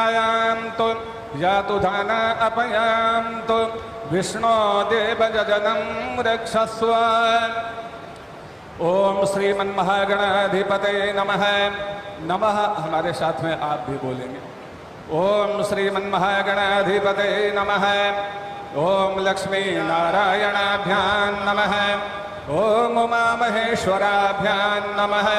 प्रजायान्तु यातु धना अपयान्तु विष्णो देवजनम रक्षस्व। ओम श्रीमन्महागणाधिपते नमः। नमः हमारे साथ में आप भी बोलेंगे। ओम श्रीमन्महागणाधिपते नमः। ओम लक्ष्मी नारायणाभ्यां नमः। ओम उमा महेश्वराभ्यां नमः।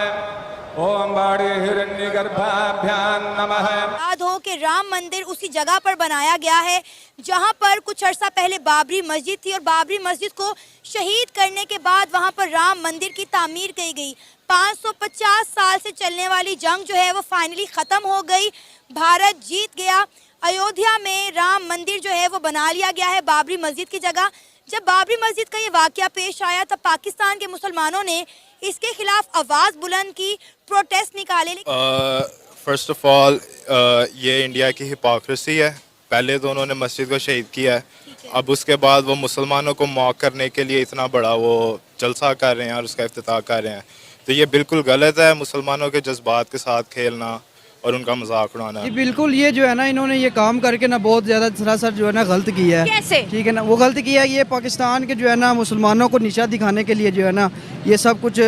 ओम बाड़ी हिरण्यगर्भाभ्यां नमः। याद हो कि राम मंदिर उसी जगह पर बनाया गया है जहां पर कुछ अर्सा पहले बाबरी मस्जिद थी और बाबरी मस्जिद को शहीद करने के बाद वहां पर राम मंदिर की तामीर की गई। 550 साल से चलने वाली जंग जो है वो फाइनली ख़त्म हो गई। भारत जीत गया। अयोध्या में राम मंदिर जो है वो बना लिया गया है बाबरी मस्जिद की जगह। जब बाबरी मस्जिद का ये वाकया पेश आया तब पाकिस्तान के मुसलमानों ने इसके खिलाफ आवाज़ बुलंद की, प्रोटेस्ट निकाले। फर्स्ट ऑफ ऑल ये इंडिया की हिपोक्रेसी है। पहले तो उन्होंने मस्जिद को शहीद किया है, अब उसके बाद वो मुसलमानों को मॉक करने के लिए इतना बड़ा वो जलसा कर रहे हैं और उसका इफ्तिताह कर रहे हैं। तो ये बिल्कुल गलत है, मुसलमानों के जज्बात के साथ खेलना और उनका मजाक उड़ाना। बिल्कुल ये जो है ना, इन्होंने ये काम करके ना बहुत ज़्यादा सरासर जो है ना गलत किया है। कैसे? ठीक है ना, वो गलत किया है। ये पाकिस्तान के जो है ना मुसलमानों को निशा दिखाने के लिए जो है ना ये सब कुछ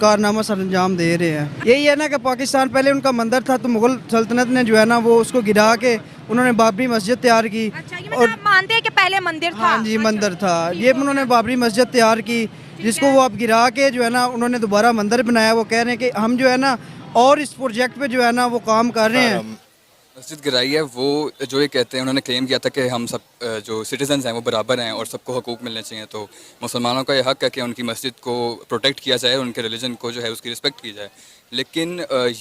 कारनामा सर अंजाम दे रहे हैं। यही है ना कि पाकिस्तान पहले उनका मंदिर था तो मुगल सल्तनत ने जो है ना वो उसको गिरा के उन्होंने बाबरी मस्जिद तैयार की। अच्छा, ये मतलब आप मानते हैं कि पहले मंदिर था? हाँ जी, मंदिर था। ये उन्होंने बाबरी मस्जिद तैयार की जिसको वो अब गिरा के जो है ना उन्होंने दोबारा मंदिर बनाया। वो कह रहे हैं कि हम जो है ना और इस प्रोजेक्ट पे जो है ना वो काम कर रहे हैं। मस्जिद गिराई है वो जो ये कहते हैं, उन्होंने क्लेम किया था कि हम सब जो सिटीजन्स हैं वो बराबर हैं और सबको हकूक़ मिलने चाहिए। तो मुसलमानों का ये हक़ है कि उनकी मस्जिद को प्रोटेक्ट किया जाए, उनके रिलीजन को जो है उसकी रिस्पेक्ट की जाए। लेकिन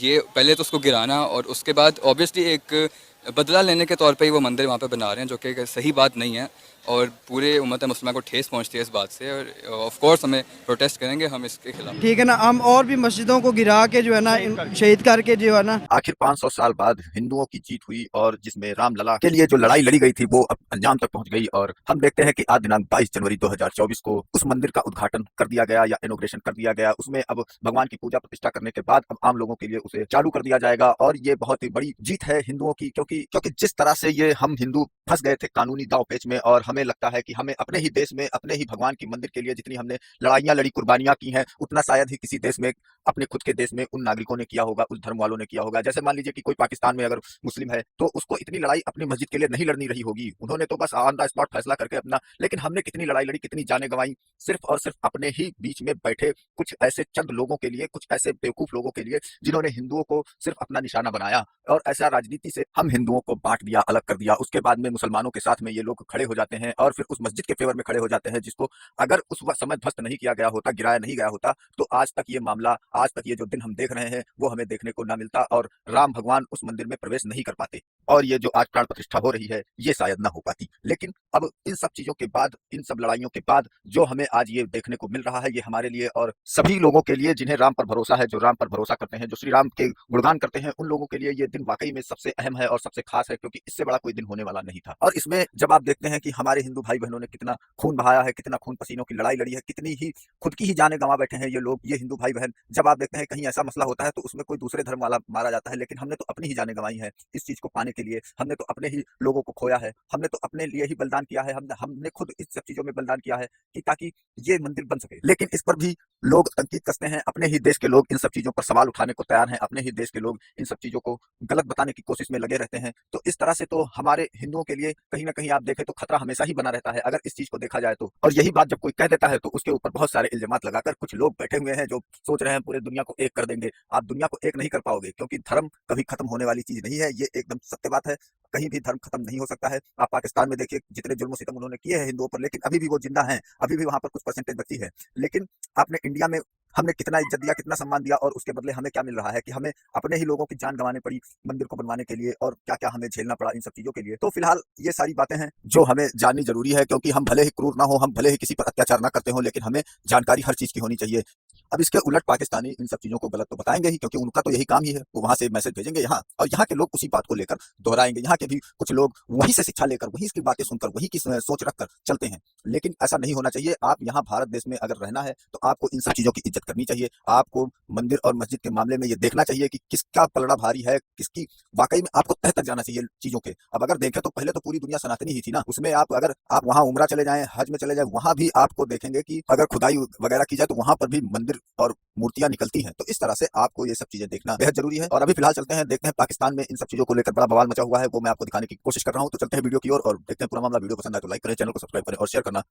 ये पहले तो उसको गिराना और उसके बाद ऑब्वियसली एक बदला लेने के तौर पे ही वो मंदिर वहाँ पे बना रहे हैं, जो कि सही बात नहीं है और पूरे उम्मत मुस्लिमा को ठेस पहुँचती है इस बात से। और ऑफ कोर्स हमें प्रोटेस्ट करेंगे हम इसके खिलाफ। ठीक है ना, हम और भी मस्जिदों को गिरा के जो है ना शहीद करके जो है ना। आखिर 500 साल बाद हिंदुओं की जीत हुई और जिसमें रामलला के लिए जो लड़ाई लड़ी गई थी वो अब अंजाम तक पहुंच गई। और हम देखते हैं कि आज दिनांक 22 जनवरी 2024 को उस मंदिर का उद्घाटन कर दिया गया या इनॉग्रेशन कर दिया गया। उसमें अब भगवान की पूजा प्रतिष्ठा करने के बाद अब आम लोगों के लिए उसे चालू कर दिया जाएगा। और ये बहुत ही बड़ी जीत है हिंदुओं की, क्योंकि जिस तरह से ये हम हिंदू फंस गए थे कानूनी दांव पेच में और हमें लगता है कि हमें अपने ही देश में अपने ही भगवान की मंदिर के लिए जितनी हमने लड़ाइयां लड़ी, कुर्बानियां की हैं, उतना शायद ही किसी देश में अपने खुद के देश में उन नागरिकों ने किया होगा, उस धर्म वालों ने किया होगा। जैसे मान लीजिए कि कोई पाकिस्तान में अगर मुस्लिम है तो उसको इतनी लड़ाई अपनी मस्जिद के लिए नहीं लड़नी रही होगी, उन्होंने तो बस ऑन द स्पॉट फैसला करके अपना। लेकिन हमने कितनी लड़ाई लड़ी, कितनी जानें गंवाई, सिर्फ और सिर्फ अपने ही बीच में बैठे कुछ ऐसे चंद लोगों के लिए, कुछ ऐसे बेवकूफ लोगों के लिए जिन्होंने हिंदुओं को सिर्फ अपना निशाना बनाया। और ऐसा राजनीति से हम हिंदुओं को बांट दिया, अलग कर दिया। उसके बाद में मुसलमानों के साथ में ये लोग खड़े हो जाते हैं और फिर उस मस्जिद के फेवर में खड़े हो जाते हैं, जिसको अगर उस समय ध्वस्त नहीं किया गया होता, गिराया नहीं गया होता, तो आज तक ये मामला, आज तक ये जो दिन हम देख रहे हैं वो हमें देखने को ना मिलता और राम भगवान उस मंदिर में प्रवेश नहीं कर पाते और ये जो आज प्राण प्रतिष्ठा हो रही है ये शायद ना हो पाती। लेकिन अब इन सब चीजों के बाद, इन सब लड़ाइयों के बाद जो हमें आज ये देखने को मिल रहा है, ये हमारे लिए और सभी लोगों के लिए जिन्हें राम पर भरोसा है, जो राम पर भरोसा करते हैं, जो श्री राम के गुणगान करते हैं, उन लोगों के लिए ये दिन वाकई में सबसे अहम है और सबसे खास है, क्योंकि इससे बड़ा कोई दिन होने वाला नहीं था। और इसमें जब आप देखते हैं कि हमारे हिंदू भाई बहनों ने कितना खून बहाया है, कितना खून पसीनों की लड़ाई लड़ी है, कितनी ही खुद की ही जानें गंवा बैठे हैं ये लोग, ये हिंदू भाई बहन। जब आप देखते हैं कहीं ऐसा मसला होता है तो उसमें कोई दूसरे धर्म वाला मारा जाता है, लेकिन हमने तो अपनी ही जानें गंवाई है इस चीज को पाने के लिए। हमने तो अपने ही लोगों को खोया है, हमने तो अपने लिए ही बलिदान किया है, हमने खुद इस सब चीजों में बलिदान किया है कि ताकि ये मंदिर बन सके। लेकिन इस पर भी लोग तंकीद कसते हैं, अपने ही देश के लोग इन सब चीजों पर सवाल उठाने को तैयार हैं, अपने ही देश के लोग इन सब चीजों को गलत बताने की कोशिश में लगे रहते हैं। तो इस तरह से तो हमारे हिंदुओं के लिए कहीं ना कहीं आप देखें तो खतरा हमेशा ही बना रहता है अगर इस चीज को देखा जाए तो। और यही बात जब कोई कह देता है तो उसके ऊपर बहुत सारे इल्जामात लगाकर कुछ लोग बैठे हुए हैं जो सोच रहे हैं पूरे दुनिया को एक कर देंगे। आप दुनिया को एक नहीं कर पाओगे, क्योंकि धर्म कभी खत्म होने वाली चीज नहीं है, ये एकदम सत्य बात है। कहीं भी धर्म खत्म नहीं हो सकता है। आप पाकिस्तान में देखिए जितने जुल्म सितम उन्होंने किए हैं हिंदुओं पर, लेकिन अभी भी वो जिंदा हैं, अभी भी वहां पर कुछ परसेंटेज बची है। लेकिन आपने इंडिया में हमने कितना इज्जत दिया, कितना सम्मान दिया, और उसके बदले हमें क्या मिल रहा है कि हमें अपने ही लोगों की जान गंवाने पड़ी मंदिर को बनवाने के लिए, और क्या क्या हमें झेलना पड़ा इन सब चीजों के लिए। तो फिलहाल ये सारी बातें हैं जो हमें जाननी जरूरी है, क्योंकि हम भले ही क्रूर ना हो, हम भले ही किसी पर अत्याचार ना करते हो, लेकिन हमें जानकारी हर चीज की होनी चाहिए। अब इसके उलट पाकिस्तानी इन सब चीजों को गलत तो बताएंगे ही, क्योंकि उनका तो यही काम ही है, वो वहां से मैसेज भेजेंगे यहाँ, और यहाँ के लोग उसी बात को लेकर दोहराएंगे। यहाँ के भी कुछ लोग वहीं से शिक्षा लेकर, वहीं की बातें सुनकर, वहीं की सोच रखकर चलते हैं। लेकिन ऐसा नहीं होना चाहिए। आप यहाँ भारत देश में अगर रहना है तो आपको इन सब चीजों की इज्जत करनी चाहिए। आपको मंदिर और मस्जिद के मामले में ये देखना चाहिए कि किसका पलड़ा भारी है, किसकी वाकई में आपको तह तक जाना चाहिए चीजों के। अब अगर देखें तो पहले तो पूरी दुनिया सनातनी ही थी ना, उसमें आप अगर आप वहाँ उमरा चले जाएं, हज में चले जाएं, वहां भी आपको देखेंगे कि अगर खुदाई वगैरह की जाए तो वहां पर भी मंदिर और मूर्तियां निकलती हैं। तो इस तरह से आपको ये सब चीजें देखना बेहद जरूरी है। और अभी फिलहाल चलते हैं, देखते हैं पाकिस्तान में इन सब चीजों को लेकर बड़ा बवाल मचा हुआ है, वो मैं आपको दिखाने की कोशिश कर रहा हूँ। तो चलते हैं वीडियो की ओर और देखते हैं पूरा मामला। वीडियो पसंद आए तो लाइक करें, चैनल को सब्सक्राइब करें और शेयर करना।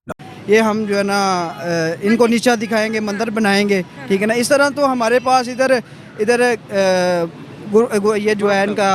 ये हम जो है ना इनको नीचा दिखाएंगे, मंदिर बनाएंगे, ठीक है ना। इस तरह तो हमारे पास इधर इधर ये जो है इनका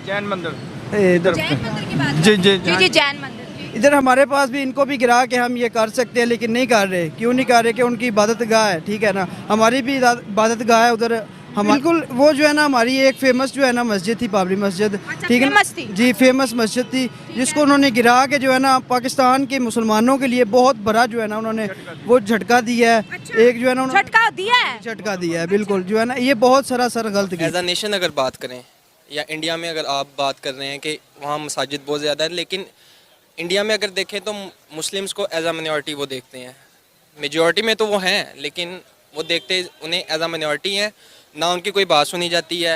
जैन मंदिर, इधर जैन मंदिर की बात जी जी जी जी जैन मंदिर जी। इधर हमारे पास भी इनको भी गिरा के हम ये कर सकते हैं, लेकिन नहीं कर रहे। क्यों नहीं कर रहे? कि उनकी इबादत गाह है, ठीक है ना। हमारी भी इबादत गाह है उधर। हम बिल्कुल वो जो है ना, हमारी एक फेमस जो है ना मस्जिद थी, बाबरी मस्जिद, ठीक है फेमस थी? जी, फेमस मस्जिद थी, जिसको उन्होंने गिरा के जो है ना पाकिस्तान के मुसलमानों के लिए बहुत बड़ा जो है ना उन्होंने वो झटका दिया है। एक जो है ना झटका दिया है, झटका दिया है, बिल्कुल जो है ना, ये बहुत सरासर गलत की। एज अ नेशन अगर बात करें या इंडिया में अगर आप बात कर रहे हैं कि वहाँ मसाजिद बहुत ज़्यादा है, लेकिन इंडिया में अगर देखें तो मुस्लिम्स को एज अ मिनॉरिटी वो देखते हैं। मेजॉरिटी में तो वो हैं, लेकिन वो देखते उन्हें एज अ मिनॉरिटी हैं, ना उनकी कोई बात सुनी जाती है।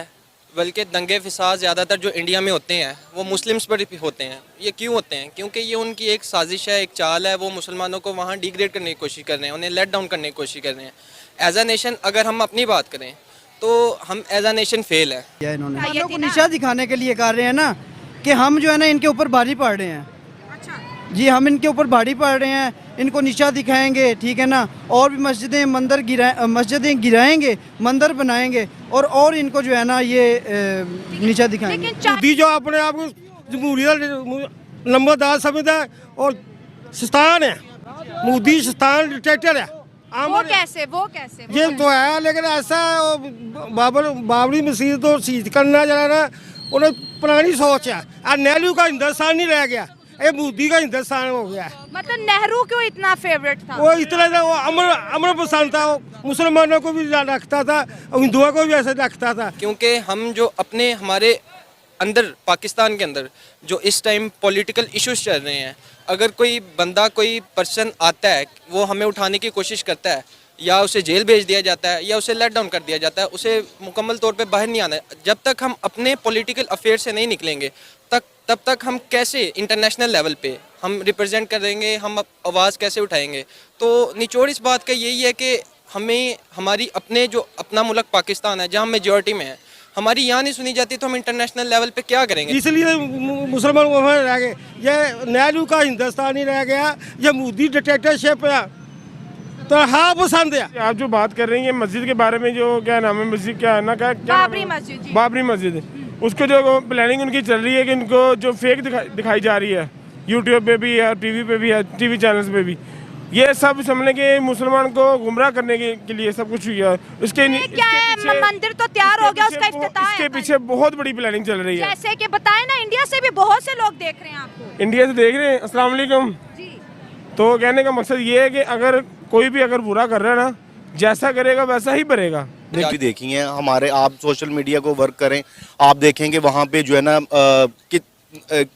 बल्कि दंगे फिसाद ज़्यादातर जो इंडिया में होते हैं वो मुस्लिम्स पर ही होते हैं। ये क्यों होते हैं? क्योंकि ये उनकी एक साजिश है, एक चाल है। वो मुसलमानों को वहाँ डिग्रेड करने की कोशिश कर रहे हैं, उन्हें लेट डाउन करने की कोशिश कर रहे हैं। एज अ नेशन अगर हम अपनी बात करें तो हम एज अ नेशन फेल है। इन्होंने मुसलमानों को निशा दिखाने के लिए कर रहे हैं ना, कि हम जो है ना इनके ऊपर भारी पड़ रहे हैं। जी, हम इनके ऊपर भारी पड़ रहे हैं, इनको निशा दिखाएंगे, ठीक है ना। और भी मस्जिदें गिराएंगे, मंदिर बनाएंगे, और इनको जो है ना ये निशा दिखाएंगे। मोदी जो अपने आप को जमहूरियत नंबरदार समझता है और शैतान है। मोदी शैतान डिक्टेटर है। वो कैसे ये तो है, लेकिन ऐसा बाबरी मस्जिद तो शहीद करना जरा ना, उन्हें पुरानी सोच है। और नेहरू का हिंदुस्तान नहीं रह गया, ये मोदी का हिंदुस्तान हो गया। मतलब नेहरू क्यों इतना फेवरेट था? वो इतना वो अमर पसंद था, वो मुसलमानों को भी रखता था और हिंदुओं को भी ऐसे रखता था। क्योंकि हम जो अपने हमारे अंदर पाकिस्तान के अंदर जो इस टाइम पॉलिटिकल इश्यूज चल रहे हैं, अगर कोई बंदा कोई पर्सन आता है, वो हमें उठाने की कोशिश करता है, या उसे जेल भेज दिया जाता है या उसे लेट डाउन कर दिया जाता है, उसे मुकम्मल तौर पे बाहर नहीं आना है। जब तक हम अपने पॉलिटिकल अफेयर से नहीं निकलेंगे तब तक हम कैसे इंटरनेशनल लेवल पे हम रिप्रेजेंट करेंगे, हम आवाज़ कैसे उठाएंगे? तो निचोड़ इस बात का यही है कि हमें हमारी अपने जो अपना मुल्क पाकिस्तान है, जहाँ मेजॉरिटी में है, हमारी यहाँ नहीं सुनी जाती, तो हम इंटरनेशनल लेवल पे क्या करेंगे? इसलिए मुसलमान वहाँ रह गए। ये नेहरू का हिंदुस्तान ही रह गया, ये मोदी डिक्टेटरशिप है। तो हाँ पसंद है। आप जो बात कर रही हैं मस्जिद के बारे में, जो क्या नाम है मस्जिद, क्या है ना, क्या बाबरी मस्जिद जी। बाबरी मस्जिद, उसको जो प्लानिंग उनकी चल रही है कि इनको जो फेक दिखाई जा रही है, यूट्यूब पे भी है, टीवी पे भी है, टीवी चैनल्स पे भी, ये सब समझने के मुसलमान को गुमराह करने के लिए सब कुछ हुई है। क्या है, मंदिर तो तैयार हो गया, उसका इफ्तिताह है। इसके पीछे बहुत बड़ी प्लानिंग चल रही है। जैसे कि बताएं ना, इंडिया से भी बहुत से लोग देख रहे हैं आपको। इंडिया से देख रहे हैं। अस्सलाम वालेकुम जी। तो कहने का मकसद ये है कि अगर कोई भी अगर बुरा कर रहा है ना, जैसा करेगा वैसा ही भरेगा। भी देखी हैं हमारे, आप सोशल मीडिया को वर्क करें, आप देखेंगे वहाँ पे जो है ना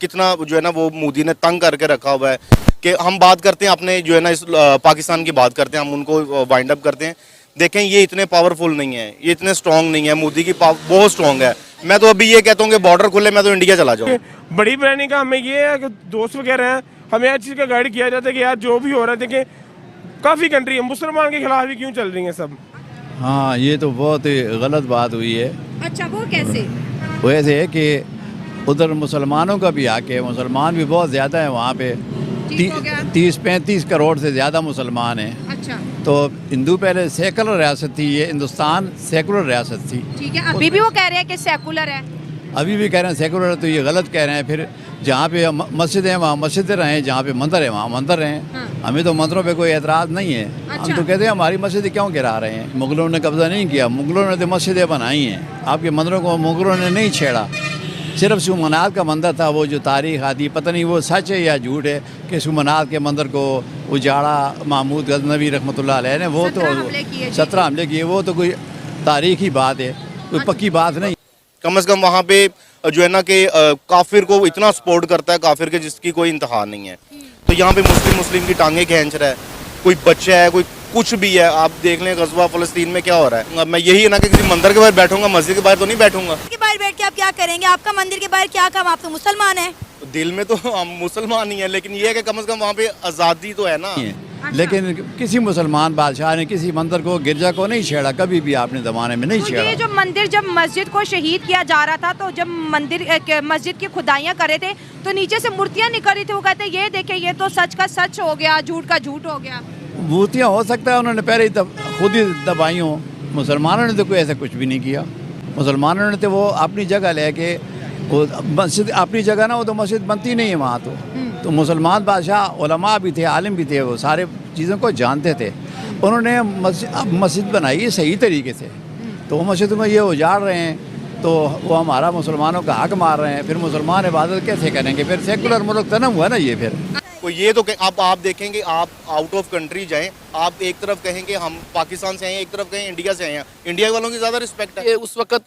कितना जो है ना वो मोदी ने तंग करके रखा हुआ है। कि हम बात करते हैं अपने जो है ना इस पाकिस्तान की बात करते हैं, हम उनको वाइंड अप करते हैं। देखें ये इतने पावरफुल नहीं है, ये इतने स्ट्रॉन्ग नहीं है। मोदी की पावर बहुत स्ट्रॉन्ग है। मैं तो अभी ये कहता हूँ कि बॉर्डर खुले, मैं तो इंडिया चला जाऊँ। बड़ी प्लानिंग का हमें ये है कि दोस्त वगैरह हैं, हमें हर चीज़ का गाइड किया जाता है कि यार जो भी हो रहा है, देखें काफ़ी कंट्री है मुसलमान के खिलाफ ही क्यों चल रही हैं सब। हाँ, ये तो बहुत ही गलत बात हुई है। अच्छा, वो कैसे? वैसे है कि उधर मुसलमानों का भी हक है, मुसलमान भी बहुत ज़्यादा है वहाँ पे, 30-35 करोड़ से ज़्यादा मुसलमान हैं। अच्छा, तो हिंदू पहले सेकुलर रियासत थी, ये हिंदुस्तान सेकुलर रियासत थी। ठीक है, अभी भी वो कह रहे हैं कि सेकुलर है। अभी भी कह रहे हैं सेकुलर है, तो ये गलत कह रहे हैं। फिर जहाँ पे मस्जिद है वहाँ मस्जिदें रहें, जहाँ पे मंदिर है वहाँ मंदिर रहें। हाँ। हमें तो मंदिरों पे कोई एतराज़ नहीं है। अच्छा। हम तो कहते हैं हमारी मस्जिद क्यों गिरा रहे हैं? मुगलों ने कब्ज़ा नहीं किया, मुगलों ने तो मस्जिदें बनाई हैं। आपके मंदिरों को मुगलों ने नहीं छेड़ा। सिर्फ सुमनाथ का मंदिर था, वो जो तारीख आती, पता नहीं वो सच है या झूठ है, कि सुमनाथ के मंदिर को उजाड़ा, महमूद गजनवी रहमतुल्लाह अलैह ने, वो तो 17 हमले किए, वो तो कोई तारीखी बात है, कोई पक्की बात नहीं। कम से कम वहाँ पे जो है ना कि काफिर को इतना सपोर्ट करता है, काफिर के जिसकी कोई इंतहा नहीं है। तो यहाँ पे मुस्लिम की टांगे खींच रहा है, कोई बच्चा है, कोई कुछ भी है। आप देख लें गज़वा फ़लस्तीन में क्या हो रहा है। मैं यही है ना कि किसी मंदिर के बाहर बैठूंगा, मस्जिद के बाहर तो नहीं बैठूंगा। के बाहर बैठ के आप क्या करेंगे? आपका मंदिर के बाहर क्या काम? आप तो मुसलमान हैं। दिल में तो हम मुसलमान ही हैं, लेकिन ये है कि कम से कम वहाँ पे आज़ादी तो है ना। लेकिन किसी मुसलमान बादशाह ने किसी मंदिर को, गिरजा को नहीं छेड़ा, कभी भी आपने ज़माने में नहीं छेड़ा। ये जो मंदिर, जब मस्जिद को शहीद किया जा रहा था, तो जब मस्जिद की खुदाइयाँ करे थे तो नीचे से मूर्तियाँ निकल रही थी। वो कहते ये देखे, ये तो सच का सच हो गया, झूठ का झूठ हो गया। मूर्तियाँ हो सकता है उन्होंने पहले ही खुद ही दबाई हों। मुसलमानों ने तो कोई ऐसा कुछ भी नहीं किया। मुसलमानों ने तो वो अपनी जगह लेके, वो मस्जिद अपनी जगह ना, वो तो मस्जिद बनती नहीं है वहाँ। तो मुसलमान बादशाह, उलमा भी थे, आलिम भी थे, वो सारे चीज़ों को जानते थे। उन्होंने मस्जिद बनाई है सही तरीके से, तो वो मस्जिद में ये उजाड़ रहे हैं, तो वो हमारा मुसलमानों का हक मार रहे हैं। फिर मुसलमान इबादत कैसे करेंगे? फिर सेकुलर मुल्क तो ना हुआ ना ये। फिर तो ये तो आप देखेंगे, आप आउट ऑफ कंट्री जाएं, आप एक तरफ कहेंगे हम पाकिस्तान से आए हैं, एक तरफ कहें इंडिया से आए हैं, इंडिया वालों की ज़्यादा रिस्पेक्ट है। ये उस वक्त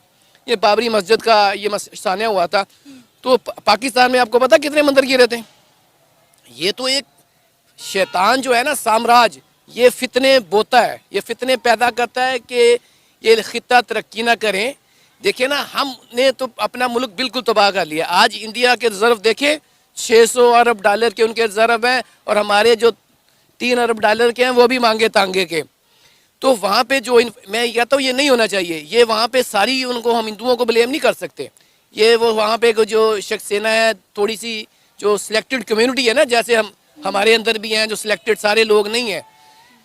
ये बाबरी मस्जिद का ये सानिया हुआ था, तो पाकिस्तान में आपको पता कितने मंदिर गिरे थे? ये तो एक शैतान जो है ना, साम्राज्य, ये फितने बोता है, ये फितने पैदा करता है कि ये खित्ता तरक्की ना करें। देखिए ना, हमने तो अपना मुल्क बिल्कुल तबाह कर लिया। आज इंडिया के रिजर्व देखें, 600 अरब डॉलर के उनके रिजर्व हैं, और हमारे जो 3 अरब डॉलर के हैं वो भी मांगे तांगे के। तो वहाँ पे जो मैं कहता हूँ ये नहीं होना चाहिए। ये वहाँ पे सारी उनको हम हिंदुओं को ब्लेम नहीं कर सकते। ये वो वहाँ पे जो शख्सियत है, थोड़ी सी जो सिलेक्टेड कम्युनिटी है ना, जैसे हमारे अंदर भी हैं जो सिलेक्टेड सारे लोग नहीं हैं,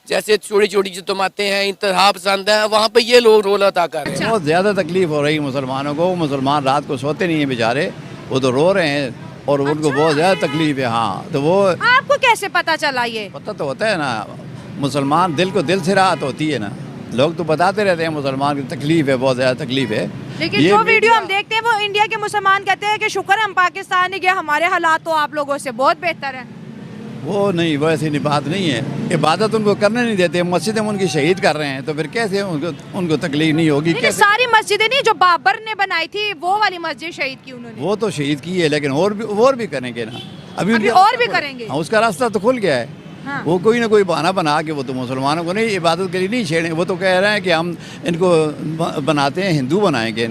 जैसे छोटी छोटी जो जमातें हैं, इंतहा पसंद है, वहाँ पे ये लोग रोल अदा कर रहे हैं। बहुत ज़्यादा तकलीफ हो रही है मुसलमानों को। मुसलमान रात को सोते नहीं हैं बेचारे, वो तो रो रहे हैं, और उनको बहुत ज़्यादा तकलीफ है। हाँ, तो वो आपको कैसे पता चला? ये पता तो होता है ना, मुसलमान दिल को दिल से राहत होती है ना। लोग तो बताते रहते हैं मुसलमान की तकलीफ है, बहुत ज़्यादा तकलीफ है। लेकिन जो वीडियो हम देखते हैं वो इंडिया के मुसलमान कहते हैं कि शुक्र है हम पाकिस्तान में गए, हमारे हालात तो आप लोगों से बहुत बेहतर है। वो नहीं, वो ऐसी बात नहीं है। इबादत उनको करने नहीं देते, मस्जिदें उनकी शहीद कर रहे हैं, तो फिर कैसे उनको तकलीफ नहीं होगी? कैसे? सारी मस्जिदें नहीं, जो बाबर ने बनाई थी वो वाली मस्जिद शहीद की उन्होंने। वो तो शहीद की है, लेकिन और भी करेंगे ना। अभी और भी करेंगे। हाँ, उसका रास्ता तो खुल गया है। हाँ। वो कोई ना कोई बहाना बना के वो तो मुसलमानों को नहीं, इबादत के लिए नहीं छेड़ेंगे। वो तो कह रहे हैं कि हम इनको बनाते हैं, हिंदू बनाएंगे।